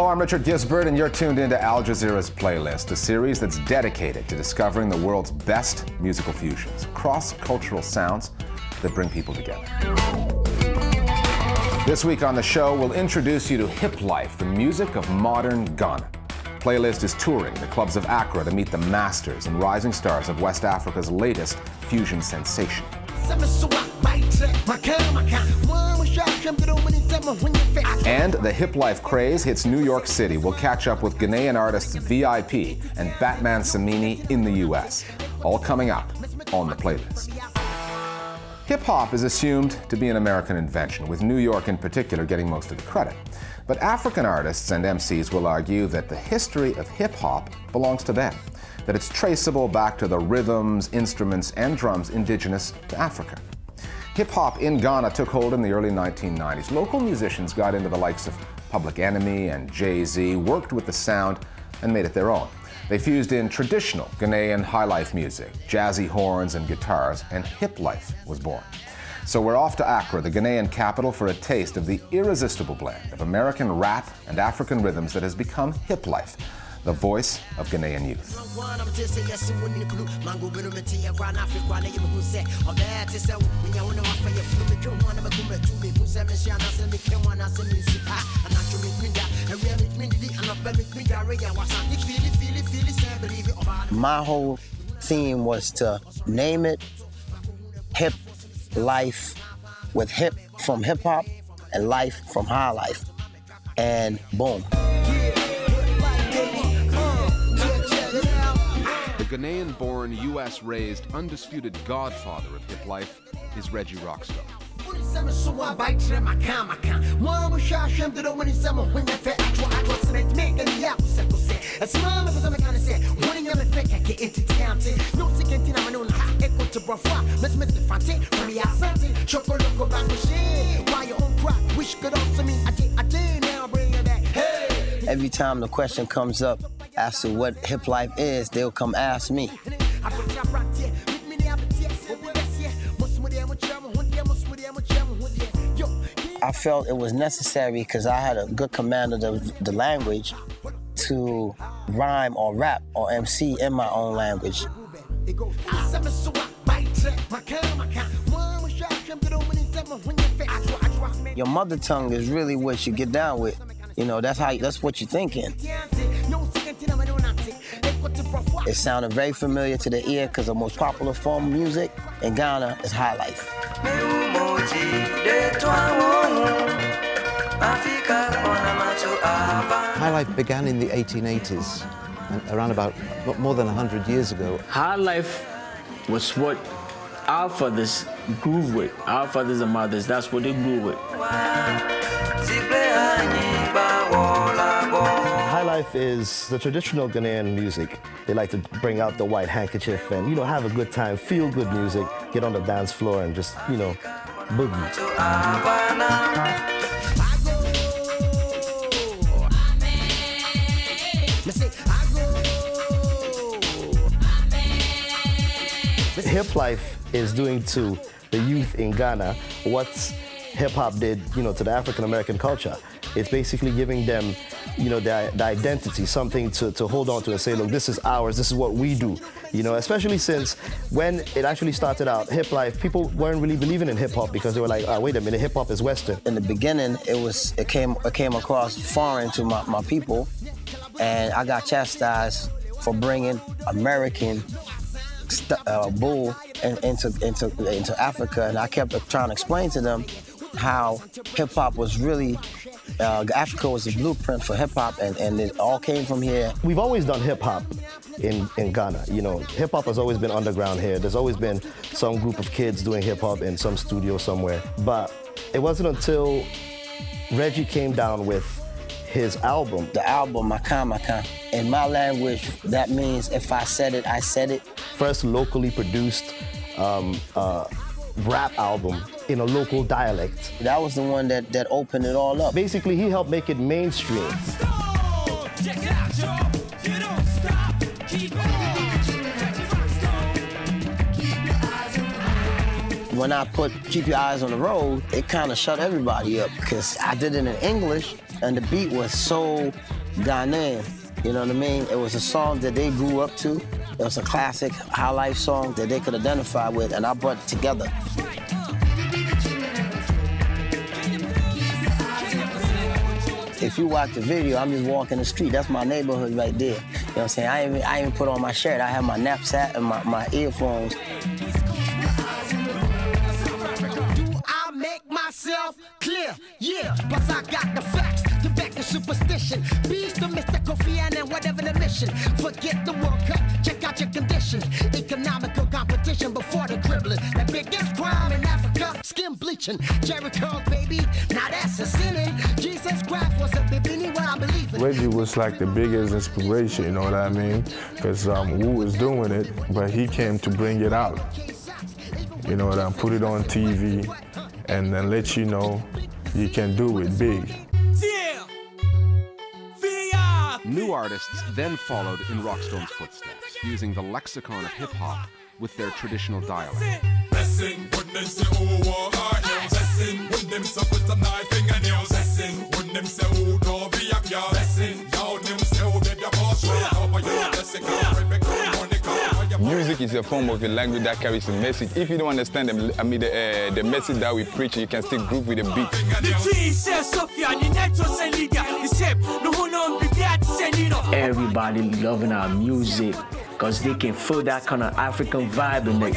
Hello, I'm Richard Gisbert, and you're tuned into Al Jazeera's Playlist, a series that's dedicated to discovering the world's best musical fusions, cross-cultural sounds that bring people together. This week on the show, we'll introduce you to Hiplife, the music of modern Ghana. Playlist is touring the clubs of Accra to meet the masters and rising stars of West Africa's latest fusion sensation. And the Hiplife craze hits New York City. We'll catch up with Ghanaian artists VIP and Batman Samini in the US. All coming up on the Playlist. Hip-hop is assumed to be an American invention, with New York in particular getting most of the credit. But African artists and MCs will argue that the history of hip-hop belongs to them, that it's traceable back to the rhythms, instruments, and drums indigenous to Africa. Hip-hop in Ghana took hold in the early 1990s. Local musicians got into the likes of Public Enemy and Jay-Z, worked with the sound, and made it their own. They fused in traditional Ghanaian highlife music, jazzy horns and guitars, and Hiplife was born. So we're off to Accra, the Ghanaian capital, for a taste of the irresistible blend of American rap and African rhythms that has become Hiplife, the voice of Ghanaian youth. My whole theme was to name it Hip Life, with hip from hip hop and life from high life, and boom. The Ghanaian-born, US-raised, undisputed godfather of Hiplife is Reggie Rockstone. Every time the question comes up as to what Hiplife is, they'll come ask me. I felt it was necessary because I had a good command of the language to rhyme or rap or MC in my own language. Your mother tongue is really what you get down with. You know, that's what you're thinking. It sounded very familiar to the ear because the most popular form of music in Ghana is Highlife. Highlife began in the 1880s, and around about more than 100 years ago. Highlife was what our fathers grew with. Our fathers and mothers, that's what they grew with. Highlife is the traditional Ghanaian music. They like to bring out the white handkerchief and, have a good time, feel good music, get on the dance floor and just, boogie. Hiplife is doing to the youth in Ghana what hip-hop did, to the African-American culture. It's basically giving them, their identity, something to hold on to and say, look, this is ours, this is what we do. Especially since when it actually started out, Hiplife, people weren't really believing in hip-hop because they were like, oh, wait a minute, hip-hop is Western. In the beginning, it came across foreign to my people, and I got chastised for bringing American bull into Africa, and I kept trying to explain to them how hip-hop was really, Africa was the blueprint for hip-hop, and it all came from here. We've always done hip-hop in Ghana. Hip-hop has always been underground here. There's always been some group of kids doing hip-hop in some studio somewhere. But it wasn't until Reggie came down with his album. The album, Maka. In my language, that means if I said it, I said it. First locally produced rap album in a local dialect. That was the one that opened it all up. Basically, he helped make it mainstream. When I put Keep Your Eyes on the Road, it kind of shut everybody up because I did it in English And the beat was so Ghanaian, you know what I mean? It was a song that they grew up to. It was a classic Highlife song that they could identify with, and I brought it together. If you watch the video, I'm just walking the street. That's my neighborhood right there. You know what I'm saying? I ain't even put on my shirt. I have my knapsack and my earphones. Do I make myself clear? Yeah, plus I got the facts to back the superstition. Beast the mystical fear and whatever the mission. Forget the World Cup, check out your condition. Economical competition before the dribbling. The biggest crime in Africa, skin bleaching. Jerry curl, baby, now that's a sinning. Jesus Christ was a bibini, what I believe in. Reggie was like the biggest inspiration, you know what I mean? Because Wu was doing it, but he came to bring it out. You know what I mean? Put it on TV and then let you know you can do it big. New artists then followed in Rockstone's footsteps, fusing the lexicon of hip-hop with their traditional dialect. Music is a form of a language that carries a message. If you don't understand the message that we preach, you can still groove with the beat. Everybody loving our music because they can feel that kind of African vibe in it.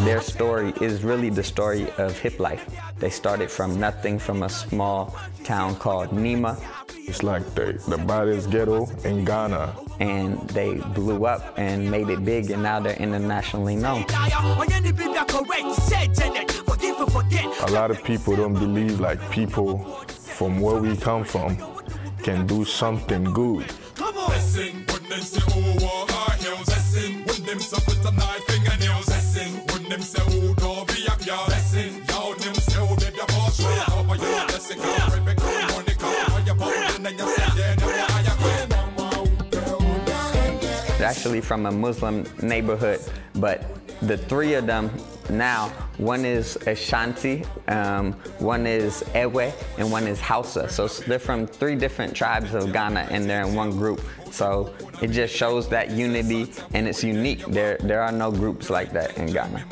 Their story is really the story of Hiplife. They started from nothing, from a small town called Nima. It's like the baddest ghetto in Ghana. And they blew up and made it big, and now they're internationally known. A lot of people don't believe like people from where we come from can do something good. They're actually from a Muslim neighborhood, but the three of them now, one is Ashanti, one is Ewe, and one is Hausa. So they're from 3 different tribes of Ghana, and they're in one group. So it just shows that unity, and it's unique. There are no groups like that in Ghana.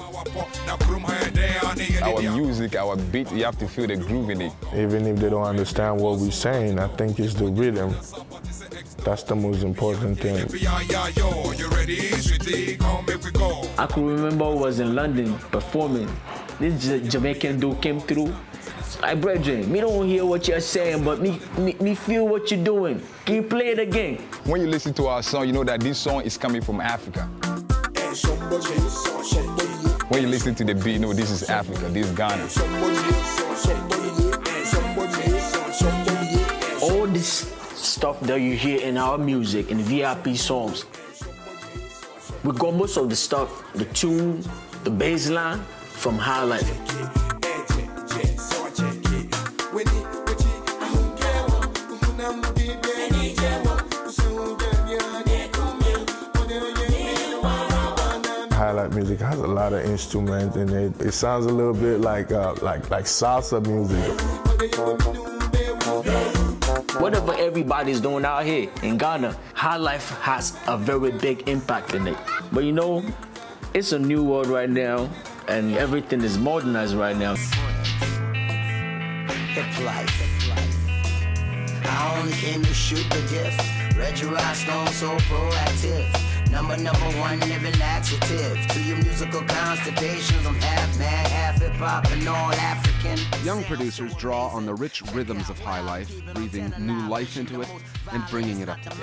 Our music, our beat, you have to feel the groove in it. Even if they don't understand what we're saying, I think it's the rhythm. That's the most important thing. I can remember I was in London performing. This Jamaican dude came through. Like, brethren, me don't hear what you're saying, but me feel what you're doing. Can you play it again? When you listen to our song, you know that this song is coming from Africa. When you listen to the beat, you know this is Africa, this is Ghana. All this stuff that you hear in our music, in VIP songs, we got most of the stuff, the tune, the bass line from Highlife. Highlife music has a lot of instruments in it. It sounds a little bit like salsa music. Whatever everybody's doing out here in Ghana, Highlife has a very big impact in it. But you know, it's a new world right now, and everything is modernized right now. Hiplife. I only came to shoot the gift. Reggie Rockstone, so proactive. Number 1 living laxative. To your musical constipations, I'm half mad, half hip-hop and all African. Young producers draw on the rich rhythms of Highlife, breathing new life into it and bringing it up to date.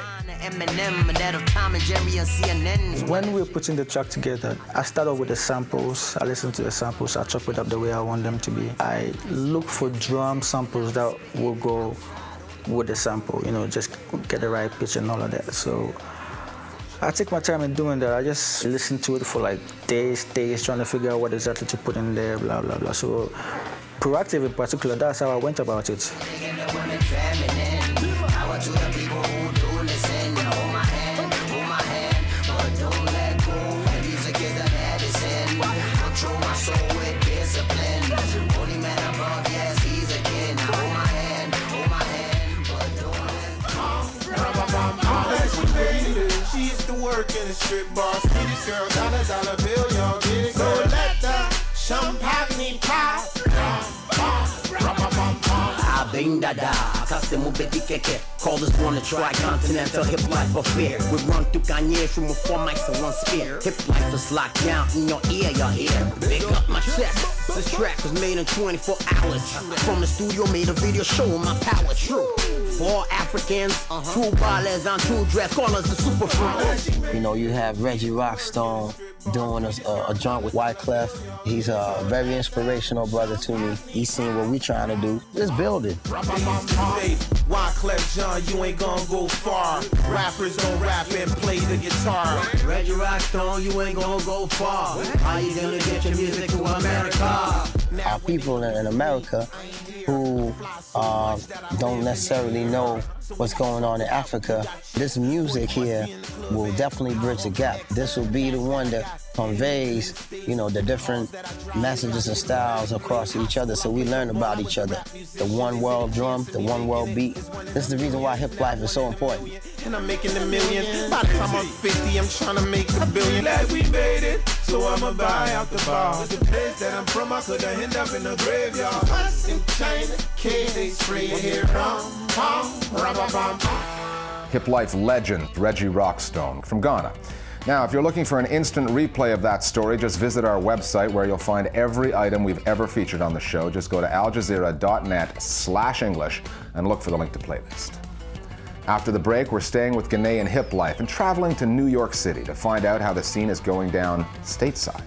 When we're putting the track together, I start off with the samples. I listen to the samples, I chop it up the way I want them to be. I look for drum samples that will go with the sample, you know, just get the right pitch and all of that. So I take my time in doing that. I just listen to it for like days, trying to figure out what exactly to put in there, blah, blah, blah. So Proactive in particular, that's how I went about it. work in the strip bar. See this girl, dollar bill, y'all get it. So let the champagne pop. Bing da da, custom mobile keke. Call this one a tri-continental Hiplife affair. We run through Ghanaian from with 4 mics and 1 spear. Hiplife is locked down in your ear, y'all hear. Big up my chest. This track was made in 24 hours. From the studio, made a video showing my power. True. 4 Africans, 2 ballers on 2 dress. Call us the super fruit. You know, you have Reggie Rockstone doing a joint with Highlife. He's a very inspirational brother to me. He's seen what we trying to do. Let's build it. Highlife, John, you ain't gonna go far. Rappers don't rap and play the guitar. Reggie Rockstone, you ain't gonna go far. How you gonna get your music to America? Our people in America who don't necessarily know what's going on in Africa, this music here will definitely bridge the gap. This will be the one that conveys, you know, the different messages and styles across each other, so we learn about each other. The one world drum, the one world beat. This is the reason why Hiplife is so important. And I'm making a million. By the time I'm 50, I'm trying to make $1 billion. Like we made it, so I'ma buy out the bar. The place that I'm from, I could end up in the graveyard. In China, they spray here. Hiplife legend Reggie Rockstone from Ghana. Now, if you're looking for an instant replay of that story, just visit our website where you'll find every item we've ever featured on the show. Just go to aljazeera.net/English and look for the link to playlist. After the break, we're staying with Ghanaian Hiplife and traveling to New York City to find out how the scene is going down stateside.